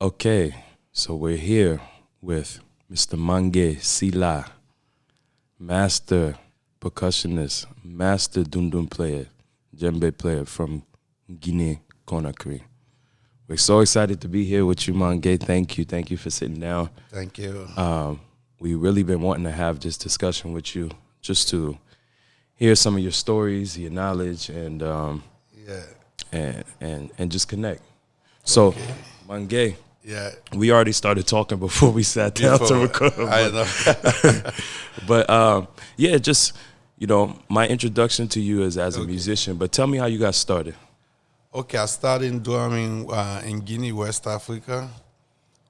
Okay, so we're here with Mr. Mangue Sylla, master percussionist, master dundun player, djembe player from Guinea Conakry. We're so excited to be here with you, Mangue. Thank you for sitting down. Thank you. We really been wanting to have this discussion with you, just to hear some of your stories, your knowledge, and Yeah. and just connect. So, Okay. Mangue, Yeah. we already started talking before we sat down to record. I know. But yeah, just my introduction to you is as a Okay. musician. But tell me how you got started. Okay, I started drumming in Guinea, West Africa,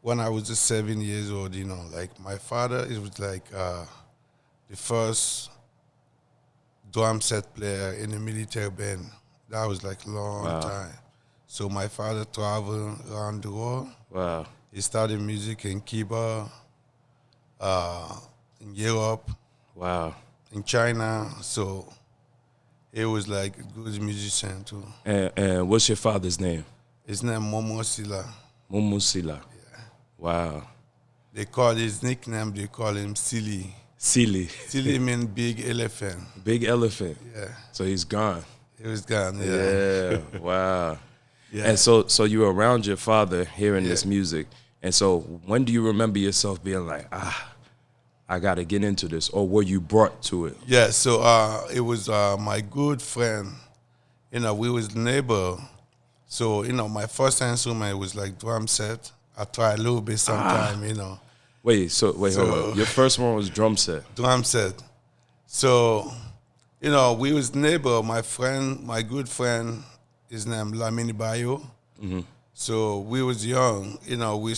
when I was just 7 years old. Like my father, it was like the first drum set player in a military band. That was like a long Wow. time. So my father traveled around the world. Wow. He studied music in Cuba, in Europe, Wow. in China. So he was like a good musician too. And what's your father's name? His name Mangue Sylla. Mangue Sylla. Wow. They call his nickname, they call him Silly. Sylla. Silly means big elephant. Big elephant. Yeah. So he's gone. He was gone, Yeah. Wow. Yeah. And so you were around your father hearing this Yeah. music. And so when do you remember yourself being like, I got to get into this? Or were you brought to it? Yeah, so it was my good friend. We was neighbor. So, my first instrument was like drum set. I tried a little bit sometime, Wait, hold So- on. Your first one was drum set. drum set. So, we was neighbor. My good friend, his name Lamini Bayo. Mm-hmm. So we was young. We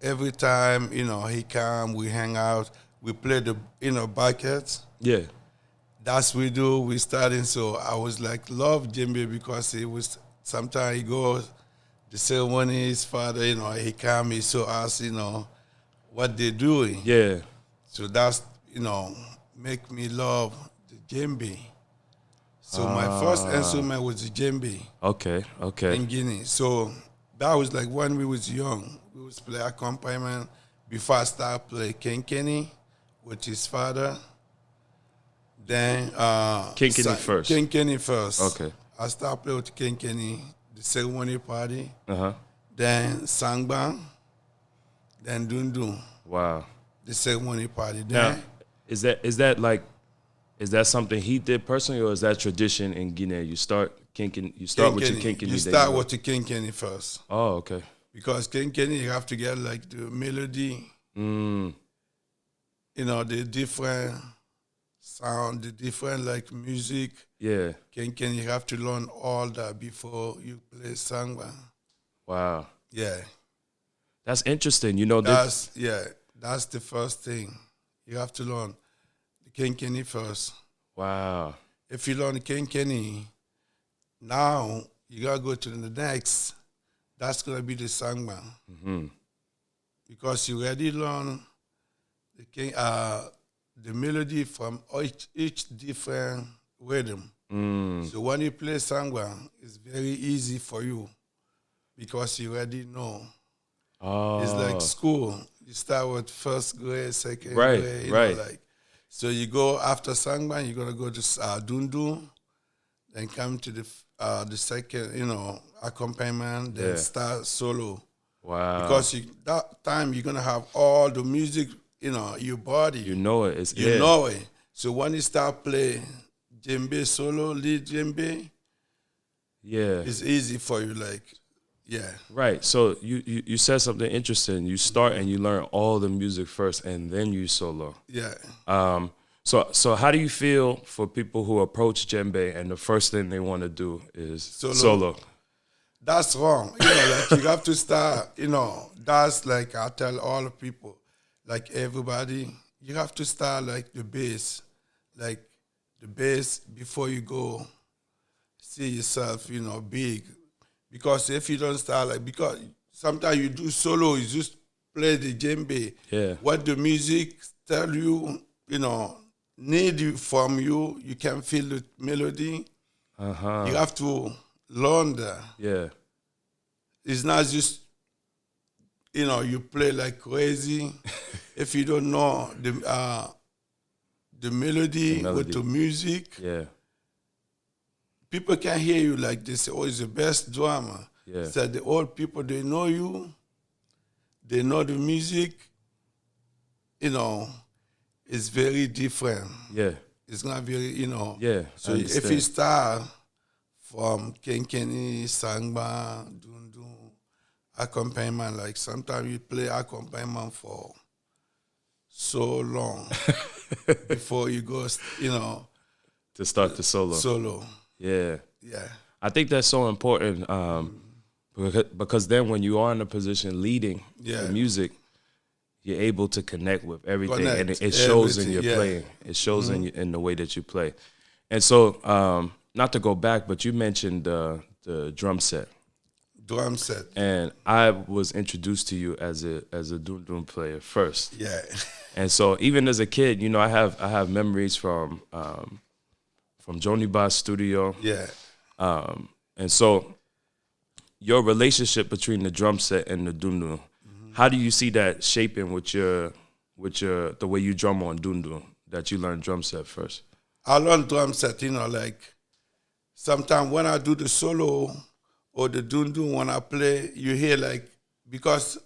every time he come, we hang out. We play the buckets. Yeah. That's we do. We starting. So I was like love djembe because it was sometimes he goes the ceremony. His father, he come. He saw us. What they doing. Yeah. So that's, make me love the djembe. So my first instrument was the djembe Okay. in Guinea. So that was like when we was young. We was play accompaniment before I started play Kenkeni with his father. Then Kenkeni first. Kenkeni first. Okay. I started play with Kenkeni, the ceremony party. Uh-huh. Then Sangbang. Then Dundu, Wow. the ceremony party. Now, Then is that something he did personally, or is that tradition in Guinea? You start with your Kenkeni. You then start with the Kenkeni first. Oh, okay. Because Kenkeni, you have to get like the melody, Mm. the different sound, the different like music. Yeah. Kenkeni, you have to learn all that before you play sangba. Wow. Yeah, That's interesting. that's the first thing. You have to learn the Kenkeni first. Wow. If you learn the Kenkeni, now you gotta go to the next. That's gonna be the sangba. Mm-hmm. Because you already learn the melody from each different rhythm. Mm. So when you play sangwa, it's very easy for you because you already know. Oh. It's like school. You start with first grade, second Right, grade. right. So you go after sangwa, you're gonna go to dundu, then come to the second, accompaniment, then Yeah. start solo. Wow. Because that time you're gonna have all the music, your body. you know it. It's You know it. So when you start playing djembe solo, lead djembe, Yeah. it's easy for you. Like, yeah, Right. So you said something interesting. You start and you learn all the music first, and then you solo. yeah. So how do you feel for people who approach djembe and the first thing they want to do is solo? That's wrong. Like you have to start. That's like I tell all the people, like everybody, you have to start like the bass, before you go see yourself, big. Because if you don't start because sometimes you do solo, you just play the djembe. Yeah. What the music tell you, need you from you, you can feel the melody. Uh-huh. You have to learn that. Yeah. It's not just you know, you play like crazy. If you don't know the melody with the music, yeah, people can hear you like they say, oh, he's the best drummer. yeah. So the old people, they know you, they know the music, you know, it's very different. Yeah. It's not very, you know. Yeah, So if you start from Kenkeni, Sangba, Dundu, accompaniment, like sometimes you play accompaniment for so long before you go, you know. To start the solo. Solo. Yeah. Yeah. I think that's so important because then when you are in a position leading the music, you're able to connect with everything, and it shows in your playing. It shows in the way that you play. And so, not to go back, but you mentioned the drum set. Drum set. And I was introduced to you as a dundun player first. Yeah. And so even as a kid, you know, I have memories from Joni Ba's studio. Yeah. And so your relationship between the drum set and the dundun, how do you see that shaping with your the way you drum on dundun, that you learned drum set first? I learned drum set, you know, like sometimes when I do the solo or the dundun, when I play, you hear like, because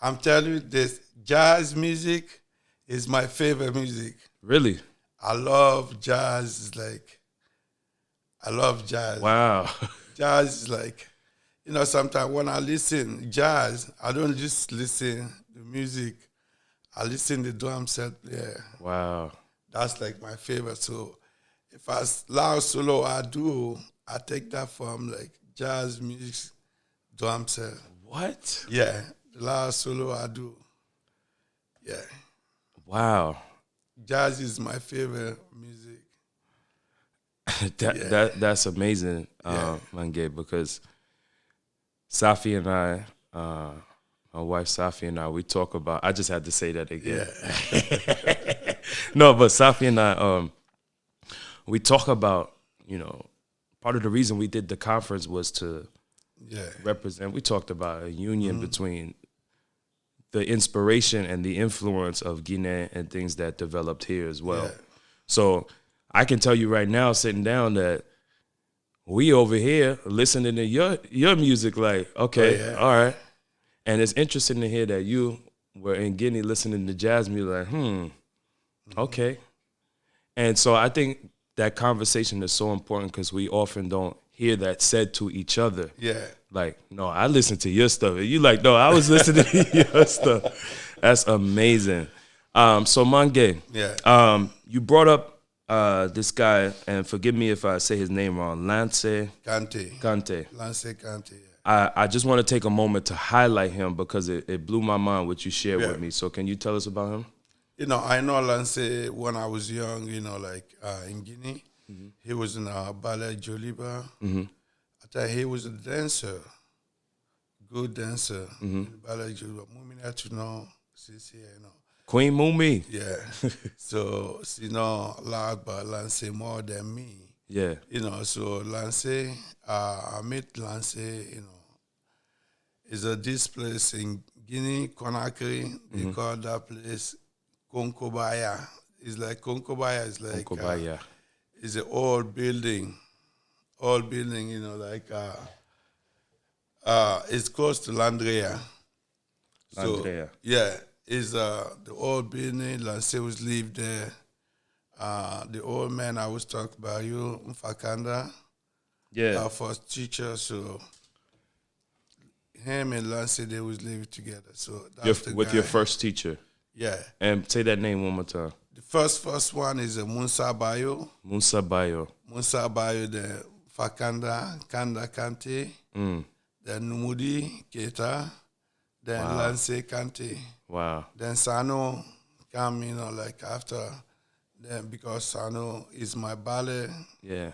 I'm telling you this, jazz music is my favorite music. Really? I love jazz. It's like, I love jazz. Wow. Jazz is like, you know, sometimes when I listen jazz, I don't just listen to music. I listen to drum set. Yeah. Wow. That's like my favorite. So if I loud solo I do, I take that from like jazz music, drum set. What? Yeah. The loud solo I do. Yeah. Wow. Jazz is my favorite music. That's amazing, Mangue, because Safi and I, my wife Safi and I, we talk about, I just had to say that again. Yeah. No, but Safi and I, we talk about, you know, part of the reason we did the conference was to represent, we talked about a union between the inspiration and the influence of Guinea and things that developed here as well. Yeah. So I can tell you right now, sitting down, that we over here listening to your music like, okay, all right. And it's interesting to hear that you were in Guinea listening to jazz music like, okay. And so I think that conversation is so important because we often don't hear that said to each other. Yeah. Like, no, I listen to your stuff. And you like, no, I was listening to your stuff. That's amazing. So Mangue, you brought up this guy, and forgive me if I say his name wrong, Lance Kante. Lance Kante, yeah. I just want to take a moment to highlight him because it blew my mind what you shared with me. So can you tell us about him? You know, I know Lance when I was young, you know, like in Guinea. He was in Ballet Joliba. I tell you, he was a dancer, good dancer in Ballet Joliba. You know, you know. Queen Mumi. Yeah. So, you know, a lot about Lance more than me. Yeah. You know, so Lance, I met Lance, you know, is this place in Guinea, Conakry. They call that place Konkobaya. It's like Konkobaya is like it's an old building, you know, like it's close to Landrea. So, yeah. Is the old building, Lance was live there. The old man I was talking about, you, Mfakanda, our first teacher, so him and Lance, they was living together. So that's with your first teacher? Yeah. And say that name one more time. The first one is Musa Bayo. Musa Bayo, the Fakanda, Kanda Kante, then Numudi Keta, then Lance Kante. Wow. Then Sano come, you know, like after, then because Sano is my ballet. Yeah.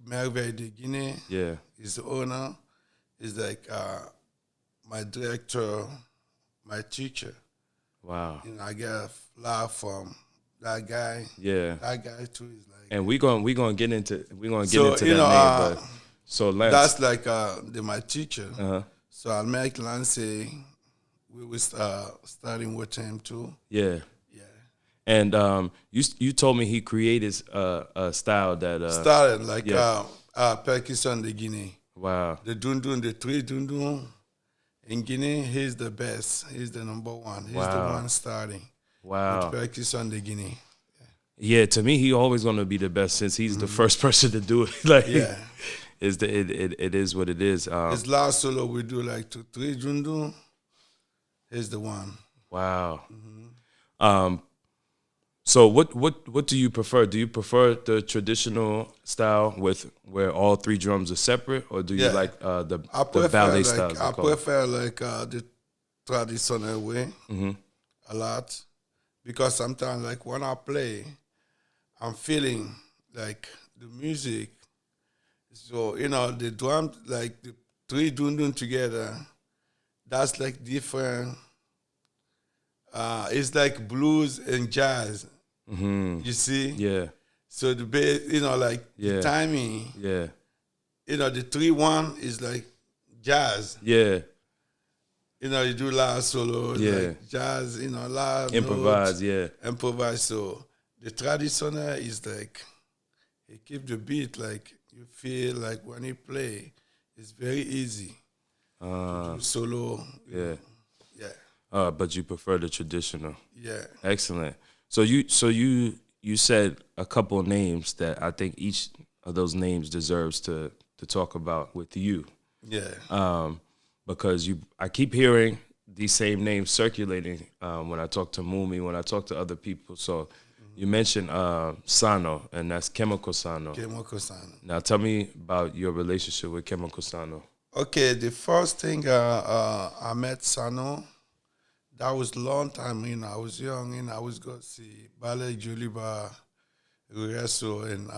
Merveille de Guinea. Yeah. Is the owner. Is like my director, my teacher. Wow. You know, I get a lot from that guy. Yeah. That guy too is like. And we're gonna get into that name, but so Lance, that's like my teacher. So I'll make Lancey. We was starting with him too. Yeah. Yeah. And you told me he created a style that Started like yeah. percussion the Guinea. Wow. The dundun, the three dundun in Guinea, he's the best. He's the number one. He's the Wow. one starting with Wow. percussion the Guinea. Yeah, to me, he always gonna be the best since he's the first person to do it. Like, Yeah. it is what it is. His last solo we do like 2-3 dundun. He's the one. Wow. So what do you prefer? Do you prefer the traditional style with where all three drums are separate, or do you Yeah. like the ballet styles? I prefer like the traditional way a lot, because sometimes like when I play, I'm feeling like the music. So the drum, like the three dundun together, that's like different. It's like blues and jazz. You see? Yeah, So the bass, like Yeah. the timing, yeah, the 3-1 is like jazz. yeah. You do loud solo, Yeah. like jazz, loud Improvise, notes, yeah. improvise. So the traditional is like, he keep the beat, like you feel like when he play, it's very easy to do solo. Yeah. Yeah, But you prefer the traditional. yeah. Excellent. So you said a couple of names that I think each of those names deserves to talk about with you. Yeah. Because I keep hearing these same names circulating when I talk to Mumi, when I talk to other people. So you mentioned Sano, and that's Chemical Sano. Chemical Sano. Now tell me about your relationship with Chemical Sano. Okay, the first thing I met Sano, that was a long time, I was young, I was going to see Ballet Juliba Rueso in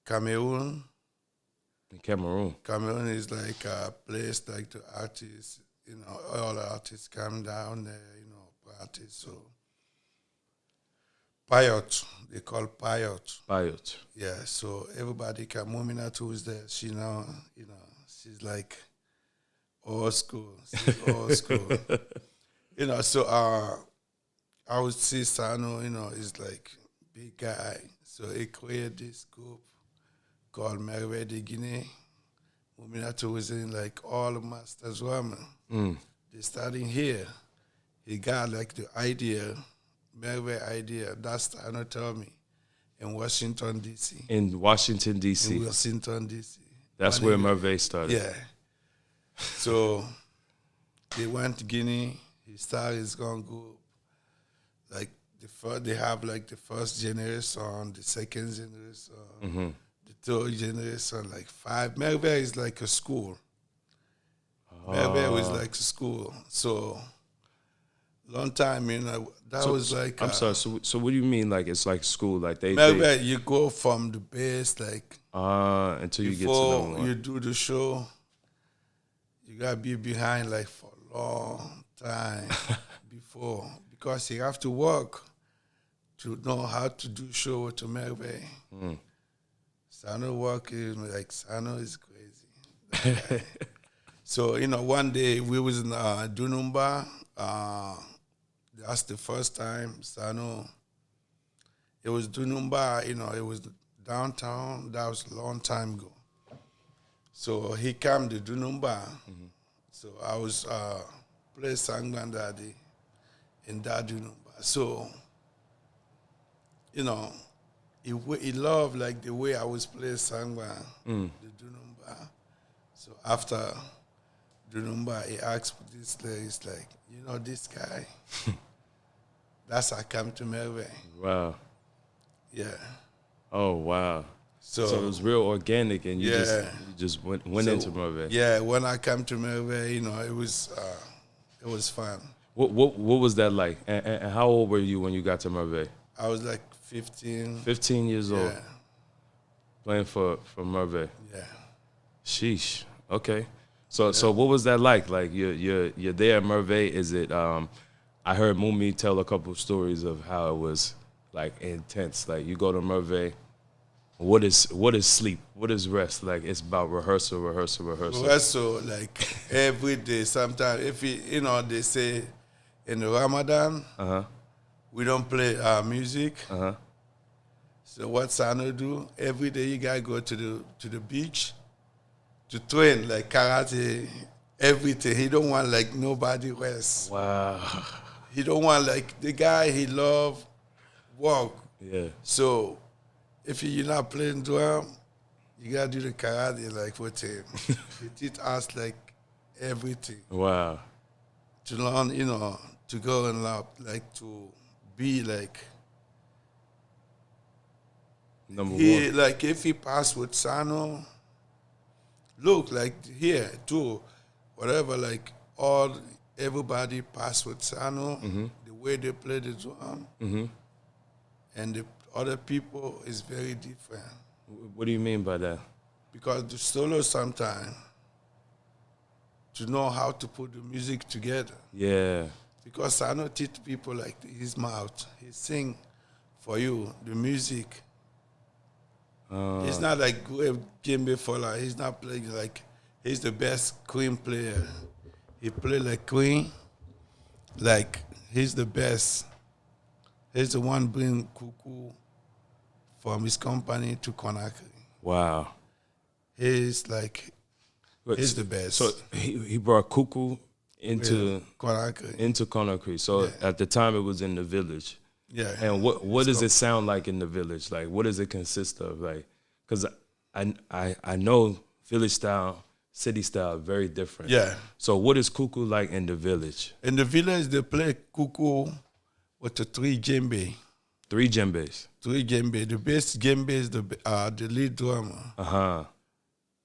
Cameroon. In Cameroon. Cameroon is like a place like the artists, all the artists come down there, practice. So Payot, they call Payot. Payot. Yeah, so everybody come. Mumina too is there. She she's like old school. She's old school. So I would see Sano, is like big guy. So he created this group called Merveille de Guinea. Mumina too was in like all the masters women. They starting here. He got like the idea, Merveille idea. That's Sano told me. In Washington, D.C. In Washington, D.C. In Washington, D.C. That's where Merveille started. Yeah. So they went to Guinea. He started his own group. Like they have like the first generation, the second generation, the third generation, like 5. Merveille is like a school. Merveille was like a school. So long time, that was like. I'm sorry. So what do you mean? Like it's like school? Like Merveille, you go from the base, like until you get to know before you do the show. You gotta be behind like for a long time before, because you have to work to know how to do show to Merveille. Sano working like Sano is crazy. So one day we was in Dunumba. That's the first time Sano. It was Dunumba. It was downtown. That was a long time ago. So he came to Dunumba. So I was play Sangban Daddy in that Dunumba. So, he loved like the way I was playing Sangban, the Dunumba. So after Dunumba, he asked this place, like, this guy? That's how I come to Merveille. Wow. Yeah. Oh wow. So it was real organic, and you just went into Merveille. Yeah, when I came to Merveille, it was fun. What was that like? And how old were you when you got to Merveille? I was like 15. 15 years old. Playing for Merveille. Yeah. Sheesh. Okay. So what was that like? Like you're there at Merveille. Is it? I heard Mumi tell a couple of stories of how it was like intense. Like you go to Merveille, What is sleep? What is rest? Like it's about rehearsal, rehearsal, rehearsal. Also, like every day, sometimes if they say in the Ramadan, we don't play music. So what Sano do? Every day you gotta go to the beach to train like karate, everything. He don't want like nobody rest. Wow. He don't want like the guy he love work. Yeah. So if you're not playing drum, you gotta do the karate like with him. He teach us like everything Wow. to learn, to go and like to be like Number he one. like if he pass with Sano, look like here too, whatever like everybody pass with Sano, the way they play the drum, and the other people is very different. What do you mean by that? Because the solo sometimes to know how to put the music together. Yeah. Because Sano teach people like his mouth, he sing for you the music. It's not like Djembefola. He's not playing like he's the best Queen player. He play like Queen, like he's the best. He's the one bring Cuckoo from his company to Conakry. Wow. He's like he's the best. So he brought Cuckoo into Conakry. into Conakry. So at the time it was in the village. Yeah. And what does it sound like in the village? Like what does it consist of? Like, because I know village style, city style, very different. Yeah. So what is Cuckoo like in the village? In the village they play Cuckoo with the 3 djembe. 3 djembes. 3 djembe. The best djembe is the lead drummer.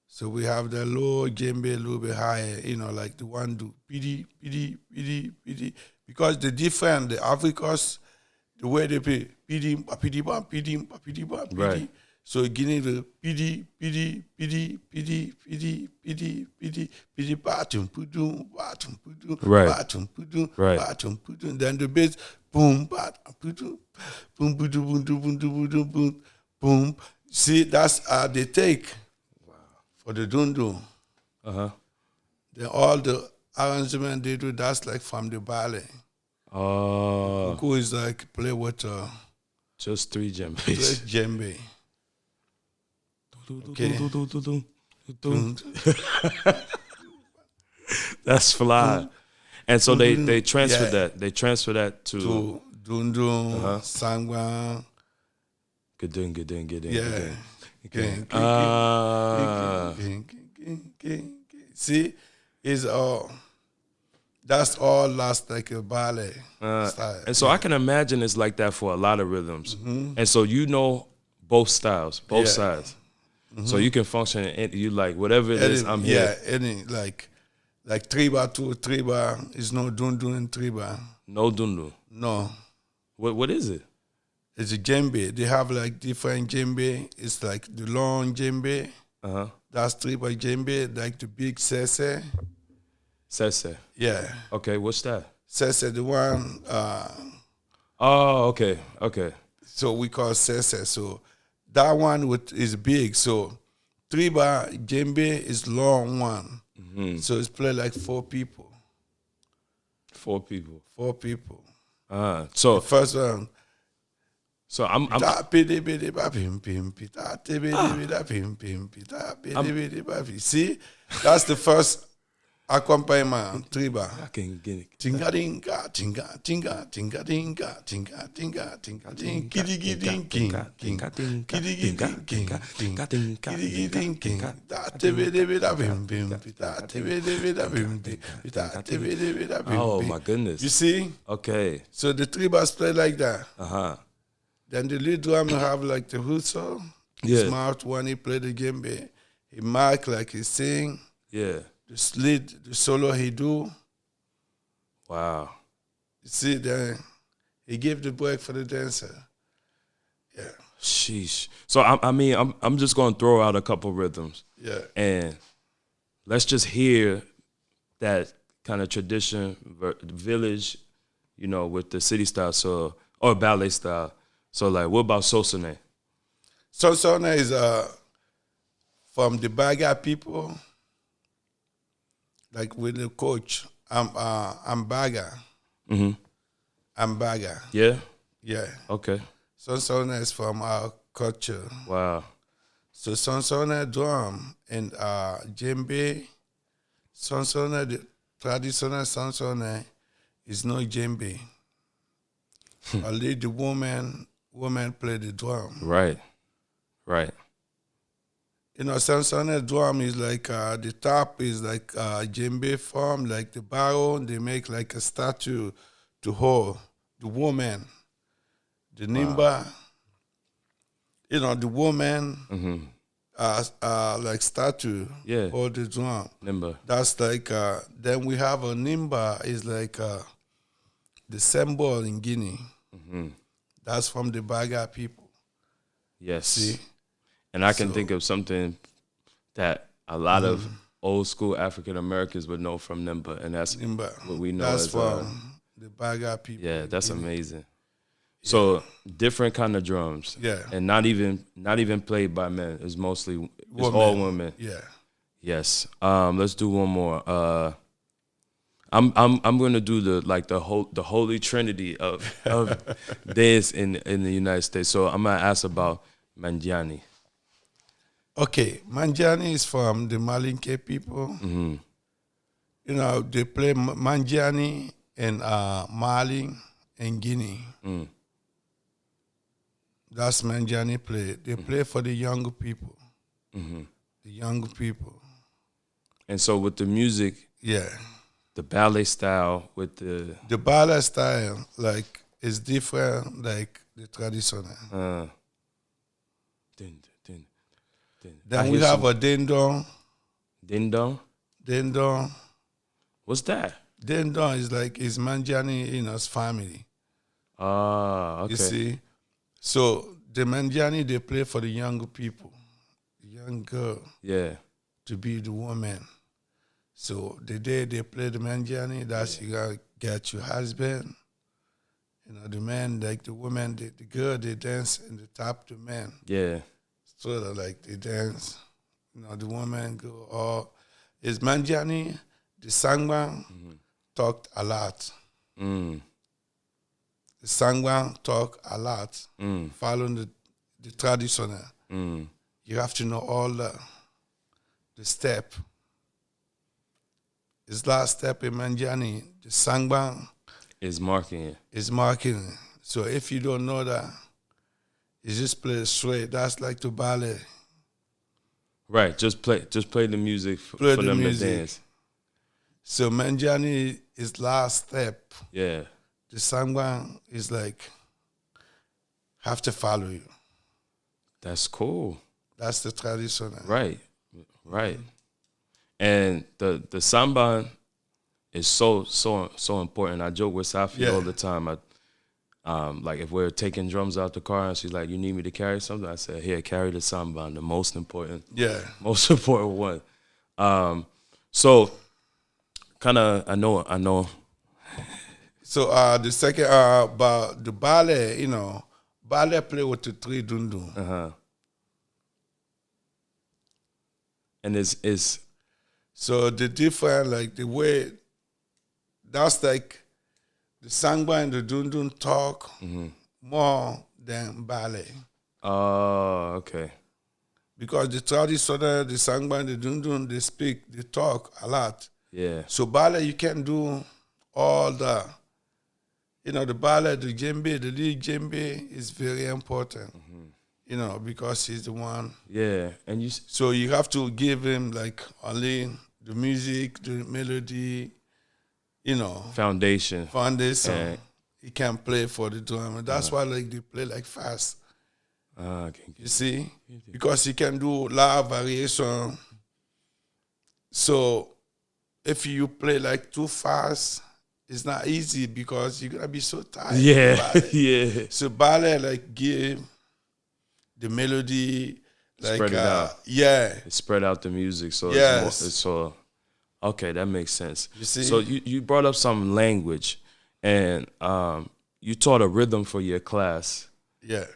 So we have the low djembe a little bit higher, like the one do pidi, pidi, pidi, pidi. Because the different, the Africans, the way they play pidi, pidi, pidi, pidi, pidi. Right. So Guinea the pidi, pidi, pidi, pidi, pidi, pidi, pidi, pidi, batum, pudum, batum, pudum, Right. batum, pudum, Right. batum, pudum. Then the bass, boom, batum, pudum, boom, boom, boom, boom, boom, boom, boom, boom. See, that's they take for the dundu. Then all the arrangement they do, that's like from the ballet. Oh. Cuckoo is like play with Just 3 djembes. just djembe. Okay. That's fly. And so they transfer that. They transfer that To dundu, sangwa. Good in. Yeah. Okay. See, it's all. That's all last like a ballet style. And so I can imagine it's like that for a lot of rhythms. And so you know both styles, both sides. So you can function in you like whatever it is, I'm here. Yeah, any like triba to triba is no dundu and triba. No dundu. No. What is it? It's a djembe. They have like different djembe. It's like the long djembe. That's triba djembe, like the big sese. Sese. Yeah. Okay, what's that? Sese, the one. Oh, okay. So we call sese. So that one is big. So triba djembe is long one. So it's played like 4 people. 4 people. 4 people. So First one. I'm See, that's the first accompaniment, triba. I can get it. Tinga dinga, tinga, tinga, tinga dinga, tinga, tinga, tinga, tinga, kiddy ding, king, king, kiddy ding, king, king, kiddy ding, king. That bim bim, that bim. Oh my goodness. You see? Okay. So the tribas play like that. Then the lead drummer have like the whistle. Yeah. His mouth when he play the djembe. He mark like he sing. Yeah. The solo he do. Wow. You see, then he give the break for the dancer. Yeah. Sheesh. So I'm just gonna throw out a couple rhythms. Yeah. And let's just hear that kind of tradition, village, with the city style, or ballet style. So like, what about Sosane? Sonsona is from the Baga people, like with the coach. I'm Baga. Mm-hmm. I'm Baga. Yeah. Yeah. Okay. Sonsona is from our culture. Wow. So Sonsona drum and djembe. Sonsona, the traditional Sonsona is no djembe. Only the woman play the drum. Right. Right. You know, Sonsona drum is like the top is like djembe form, like the barrel. They make like a statue to hold the woman. The nimba, you know, the woman like statue Yeah. or the drum. Nimba. That's like then we have a nimba is like the symbol in Guinea. That's from the Baga people. Yes. See? And I can think of something that a lot of Mm-hmm. old school African Americans would know from Nimba, and that's Nimba. what we know That's as from the Baga people. yeah, in that's Guinea. amazing. So different kind of drums. Yeah. And not even played by men. It's mostly it's Women. all women. Yeah. Yes. Let's do one more. I'm gonna do the holy trinity of dance in the United States. So I'm gonna ask about Mangiani. Okay, Mangiani is from the Malinke people. You know, they play Mangiani and Mali and Guinea. That's Mangiani play. They play for the young people. The young people. And so with the music, Yeah. the ballet style with the The ballet style, like, is different like the traditional. din, din, din. I Then we hear have some a dindon. ding dong. Dindon. What's that? Dindon is like is Mangiani in his family. Ah, okay. You see? So the Mangiani they play for the young people, the young girl Yeah. to be the woman. So the day they play the Mangiani, that's you gotta get your husband. You know, the man, like the woman, the girl, they dance in the top the man. Yeah. Sort of like they dance. You know, the woman go, oh, is Mangiani, the Sangban talked a lot. Mm. The Sangban talk a lot, Mm. following the traditional. Mm. You have to know all the step. His last step in Mangiani, the Sangban Is marking it. is marking. So if you don't know that, you just play straight. That's like the ballet. Right. Just play the music Play for the them music. to dance. So Mangiani is last step. Yeah. The Sangban is like, have to follow you. That's cool. That's the traditional. Right. Right. And the samba is so important. I joke with Safi Yeah. all the time. Like if we're taking drums out the car and she's like, "You need me to carry something?" I said, "Here, carry the samba, the most important one." So kind of I know. So the second about the ballet, you know, ballet play with the three dundun. And it's So the different, like the way, that's like the sangba and the dundun talk more than ballet. oh, okay. Because the traditional, the sangba and the dundun, they talk a lot. Yeah. So ballet, you can do all the, you know, the ballet, the djembe, the lead djembe is very important. You know, because he's the one. Yeah. And you So you have to give him like only the music, the melody, you know, foundation. foundation. He can play for the drum. And that's why like they play like fast. Okay. You see? Because he can do a lot of variation. So if you play like too fast, it's not easy because you're gonna be so tired. Yeah. Yeah. So ballet like give the melody, like Spread it out. Yeah. Spread out the music so Yes. it's so okay, that makes sense. You see? So you brought up some language and you taught a rhythm for your class. Yeah.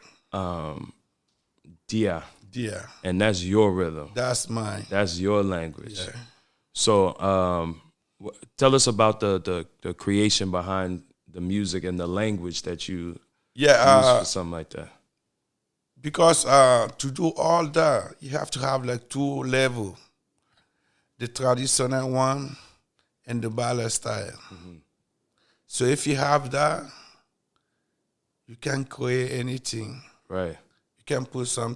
Dia. Dia. And that's your rhythm. That's mine. That's your language. Yeah. So tell us about the creation behind the music and the language that you use for something like that. Because to do all that, you have to have like two levels. The traditional one and the ballet style. Mm-hmm. So if you have that, you can create anything. Right. You can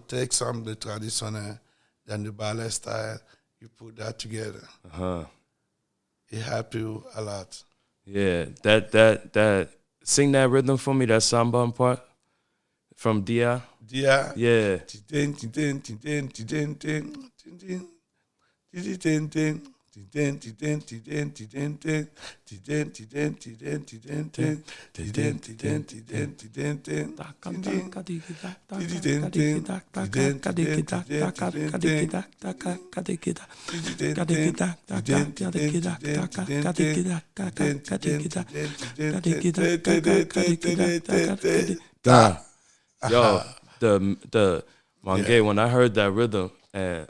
take some of the traditional, then the ballet style, you put that together. It helps you a lot. Yeah, that sing that rhythm for me, that samba part from Dia. Dia. Yeah. Yo, the Mangue, when I heard that rhythm, and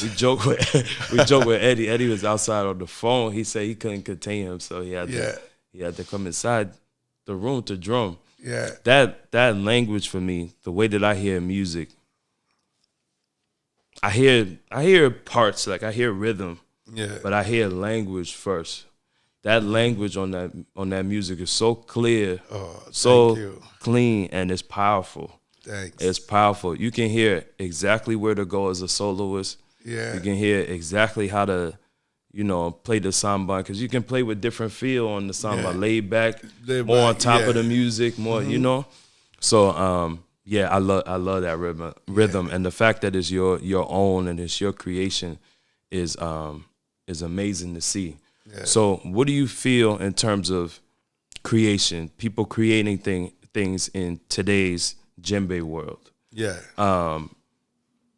we joke with Eddie. Eddie was outside on the phone. He said he couldn't contain him, so he had to come inside the room to drum. Yeah. That language for me, the way that I hear music, I hear parts, like I hear rhythm, but I hear language first. That language on that music is so clear, so clean, and it's powerful. Thanks. It's powerful. You can hear exactly where to go as a soloist. Yeah. You can hear exactly how to, play the samba, because you can play with different feel on the samba, laid back, more on top of the music, more, So I love that rhythm, and the fact that it's your own and it's your creation is amazing to see. Yeah. So what do you feel in terms of creation, people creating things in today's djembe world? Yeah.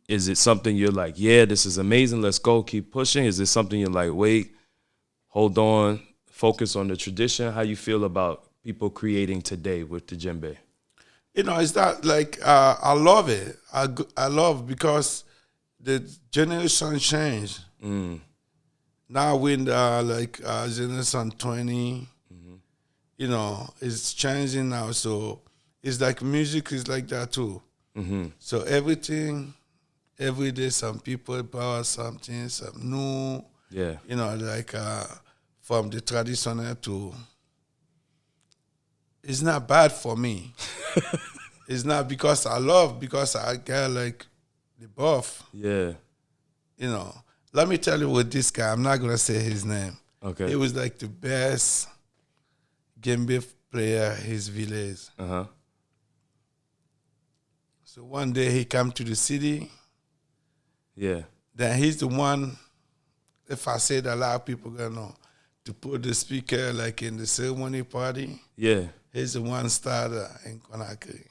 Is it something you're like, yeah, this is amazing, let's go, keep pushing? Is it something you're like, wait, hold on, focus on the tradition? How you feel about people creating today with the djembe? It's that like I love it. I love because the generation changed. Now when generation 20, it's changing now. So it's like music is like that too. So everything, every day, some people power something, some new. Yeah. From the traditional to. It's not bad for me. It's not because I get like the buff. Yeah. Let me tell you with this guy, I'm not gonna say his name. Okay. He was like the best djembe player his village. So one day he come to the city. Yeah. Then he's the one, if I say that, a lot of people gonna know, to put the speaker like in the ceremony party. Yeah. He's the one starter in Conakry.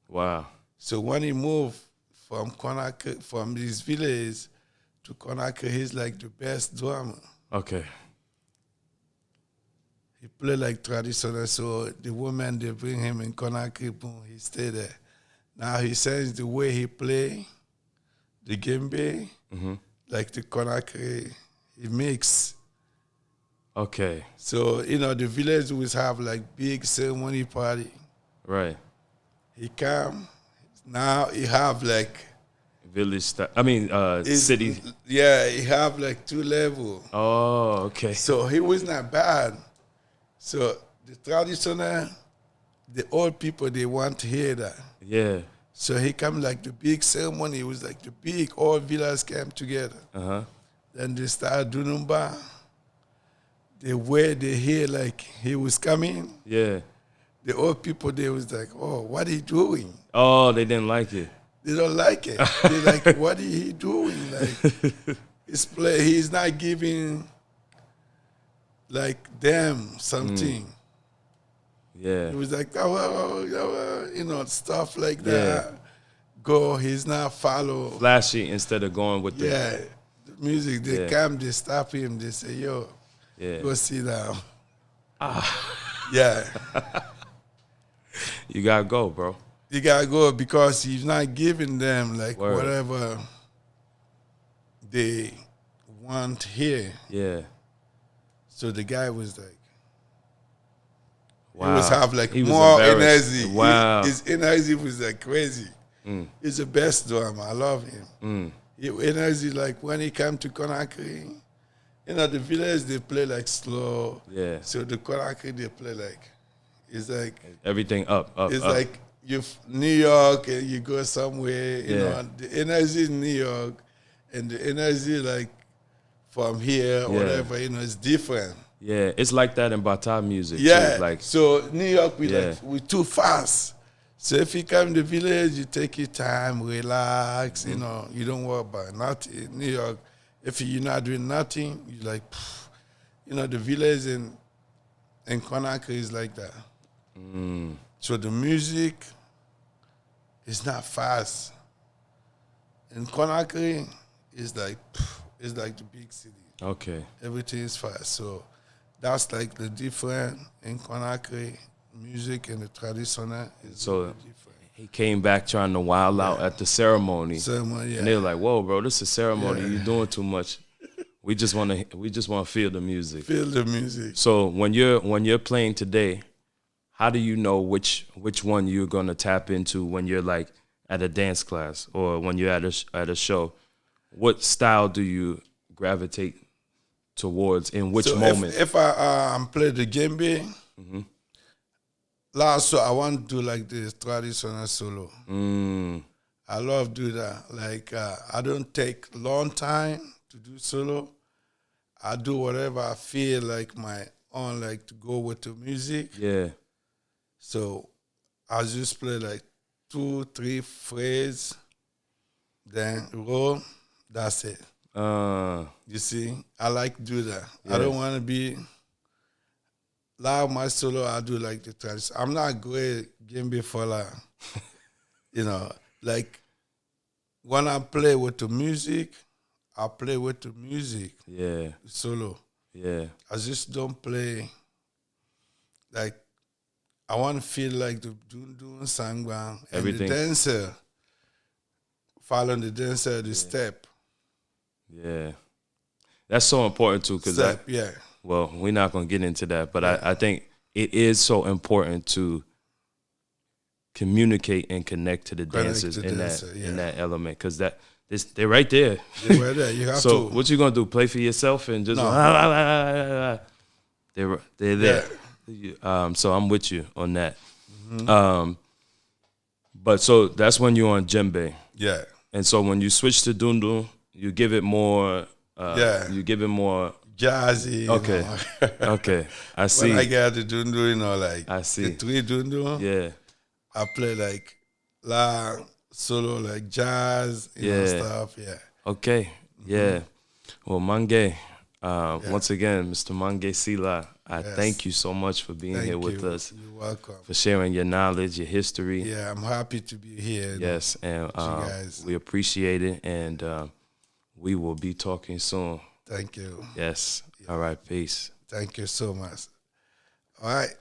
Wow. So when he moved from Conakry, from his village to Conakry, he's like the best drummer. Okay. He played like traditional, so the women, they bring him in Conakry, boom, he stay there. Now he says the way he play the djembe, like the Conakry, he mix. Okay. So, the village always have like big ceremony party. Right. He come, now he have like village style. I mean, city. Yeah, he have like 2 levels. Oh, okay. So he was not bad. So the traditional, the old people, they want to hear that. Yeah. So he come like the big ceremony. It was like the big, all villas came together. Then they started Dunumba. The way they hear like he was coming. Yeah. The old people, they was like, oh, what he doing? Oh, they didn't like it. They don't like it. They're like, what is he doing? Like, he's not giving like them something. Yeah. It was like, oh, stuff like that. Go, he's not follow. Flashy instead of going with the music. They come, they stop him, they say, yo, go sit down. Yeah. You gotta go, bro. You gotta go because he's not giving them like Word. whatever they want here. Yeah. So the guy was like, Wow. he was have like He was more embarrassed. energy. Wow. His energy was like crazy. He's the best drummer. I love him. His energy, like when he came to Conakry, you know, the village they play like slow. Yeah. So the Conakry they play like, it's like Everything up. it's like you New York and you go somewhere. You know, the energy in New York and the energy like from here, whatever. You know, it's different. Yeah, it's like that in Bata music. Yeah, too. Like so New York, we too fast. So if you come to the village, you take your time, relax. You know, you don't worry about nothing. New York, if you're not doing nothing, you like, you know, the village in Conakry is like that. So the music is not fast. In Conakry, it's like the big city. Okay. Everything is fast. So that's like the difference in Conakry music and the traditional is So really different. he came back trying to wild out at the ceremony. Ceremony, And they were like, "Whoa, bro, this is ceremony. You're doing too much. We just want to feel the music." Feel the music. So when you're playing today, how do you know which one you're gonna tap into when you're like at a dance class or when you're at a show? What style do you gravitate towards in which moment? If I play the djembe, last so I want to do like this traditional solo. I love do that. Like I don't take long time to do solo. I do whatever I feel like my own, like to go with the music. Yeah. So I just play like 2-3 phrases, then roll. That's it. You see, I like to do that. I don't want to be loud. My solo, I do like the tradition. I'm not great Djembefola. You know, like when I play with the music, I play with the music. Yeah. Solo. Yeah. I just don't play like I want to feel like the doing sangwang and Everything. the dancer following the dancer the step. Yeah. That's so important too, because Step, well, we're not gonna get into that, but I think it is so important to communicate and connect to the dancers in that element, because they're right there. They're right there. You have So to. what you gonna do? Play for yourself and just they're there. So I'm with you on that. But so that's when you're on djembe. Yeah. And so when you switch to dundu, you give it more. You give it more jazzy. Okay. You know. Okay. I see. When I get the dundu, you know, like I see. the 3 dundu. Yeah. I play like la solo, like jazz, you know, stuff. Yeah. Okay. Yeah. Well, Mangue, once again, Mr. Mangue Sylla, I thank you so much for being here with us. You're welcome. For sharing your knowledge, your history. Yeah, I'm happy to be here. Yes, and we appreciate it, and we will be talking soon. Thank you. Yes. All right. Peace. Thank you so much. All right.